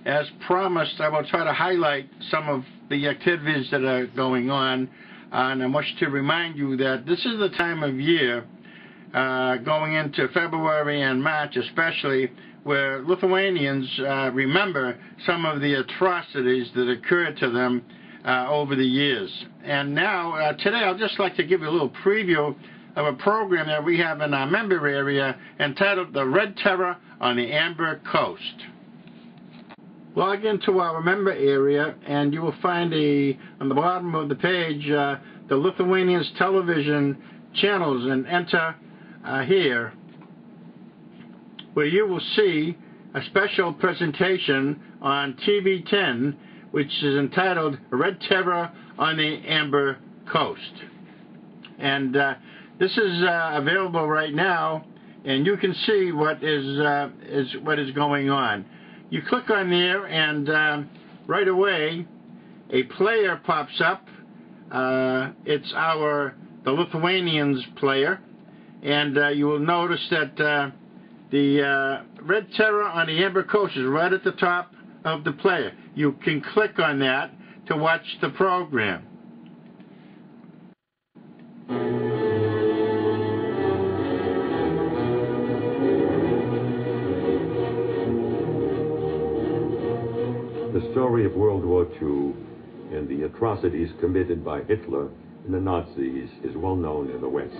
as promised, I will try to highlight some of the activities that are going on. And I wish to remind you that this is the time of year, going into February and March especially, where Lithuanians remember some of the atrocities that occurred to them over the years. And now, today, I'd just like to give you a little preview of a program that we have in our member area entitled The Red Terror on the Amber Coast. Log into our member area and you will find on the bottom of the page the Lithuanians television channels, and enter here, where you will see a special presentation on TV 10 which is entitled Red Terror on the Amber Coast. And this is available right now, and you can see what is going on. You click on there, and right away a player pops up. It's the Lithuanians player, and you will notice that the Red Terror on the Amber Coast is right at the top of the player. You can click on that to watch the program. The story of World War II and the atrocities committed by Hitler and the Nazis is well known in the West.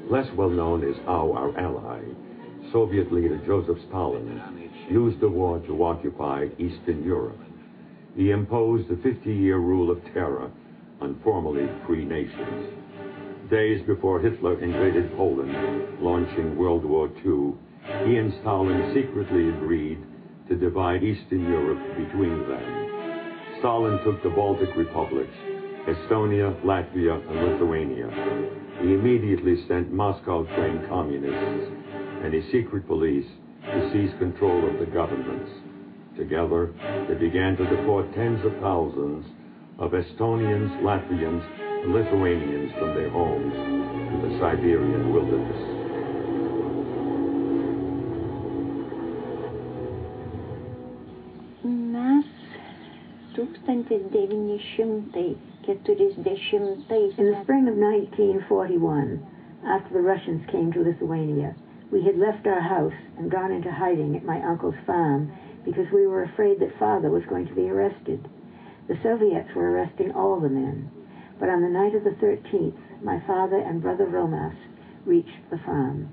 Less well known is how our ally, Soviet leader Joseph Stalin, used the war to occupy Eastern Europe. He imposed a 50-year rule of terror on formerly free nations. Days before Hitler invaded Poland, launching World War II, he and Stalin secretly agreed to divide Eastern Europe between them. Stalin took the Baltic republics, Estonia, Latvia, and Lithuania. He immediately sent Moscow-trained communists and a secret police to seize control of the governments. Together, they began to deport tens of thousands of Estonians, Latvians, and Lithuanians from their homes to the Siberian wilderness. In the spring of 1941, after the Russians came to Lithuania, we had left our house and gone into hiding at my uncle's farm because we were afraid that Father was going to be arrested. The Soviets were arresting all the men, but on the night of the 13th, my father and brother Romas reached the farm.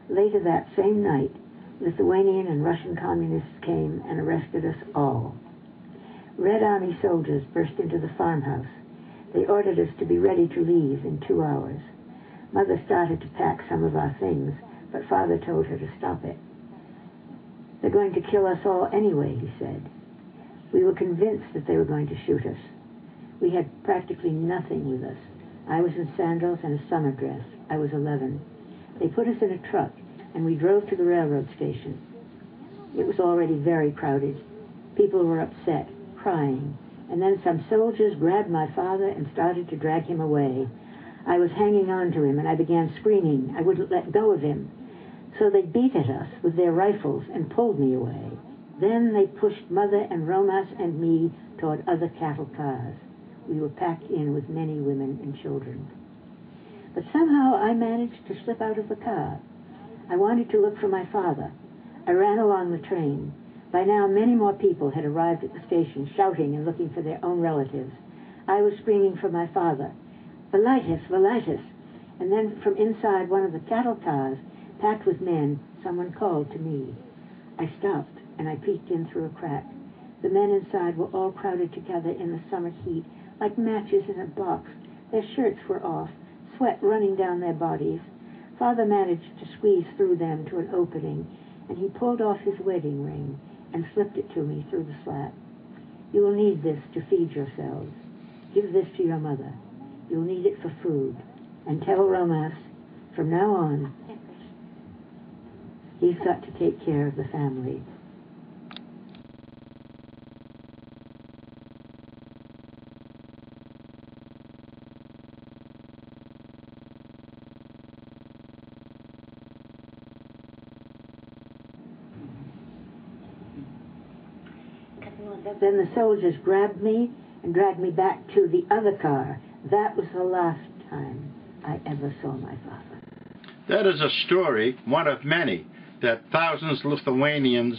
Later that same night, Lithuanian and Russian communists came and arrested us all. Red Army soldiers burst into the farmhouse. They ordered us to be ready to leave in 2 hours. Mother started to pack some of our things, but Father told her to stop it. They're going to kill us all anyway, he said. We were convinced that they were going to shoot us. We had practically nothing with us. I was in sandals and a summer dress. I was 11. They put us in a truck, and we drove to the railroad station. It was already very crowded. People were upset, crying, and then some soldiers grabbed my father and started to drag him away. I was hanging on to him, and I began screaming. I wouldn't let go of him. So they beat at us with their rifles and pulled me away. Then they pushed Mother and Romas and me toward other cattle cars. We were packed in with many women and children. But somehow I managed to slip out of the car. I wanted to look for my father. I ran along the train. By now, many more people had arrived at the station, shouting and looking for their own relatives. I was screaming for my father, "Velitis, Velitis!" And then from inside one of the cattle cars, packed with men, someone called to me. I stopped, and I peeked in through a crack. The men inside were all crowded together in the summer heat, like matches in a box. Their shirts were off, sweat running down their bodies. Father managed to squeeze through them to an opening, and he pulled off his wedding ring and slipped it to me through the slat. "You will need this to feed yourselves. Give this to your mother. You'll need it for food. And tell Romas, from now on, he's got to take care of the family." Then the soldiers grabbed me and dragged me back to the other car. That was the last time I ever saw my father. That is a story, one of many, that thousands of Lithuanians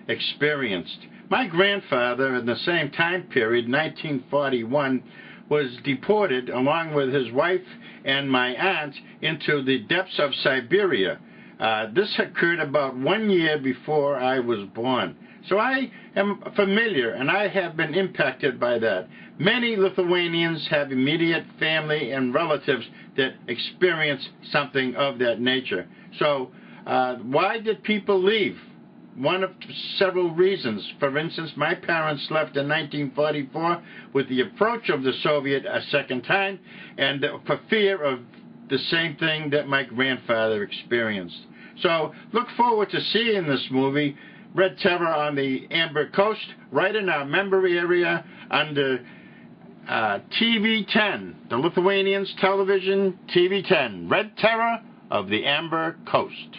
experienced. My grandfather, in the same time period, 1941, was deported along with his wife and my aunt into the depths of Siberia. This occurred about 1 year before I was born. So I am familiar, and I have been impacted by that. Many Lithuanians have immediate family and relatives that experience something of that nature. So why did people leave? One of several reasons. For instance, my parents left in 1944 with the approach of the Soviet a second time, and for fear of the same thing that my grandfather experienced. So look forward to seeing this movie, Red Terror on the Amber Coast, right in our member area under TV 10, the Lithuanians television TV 10, Red Terror of the Amber Coast.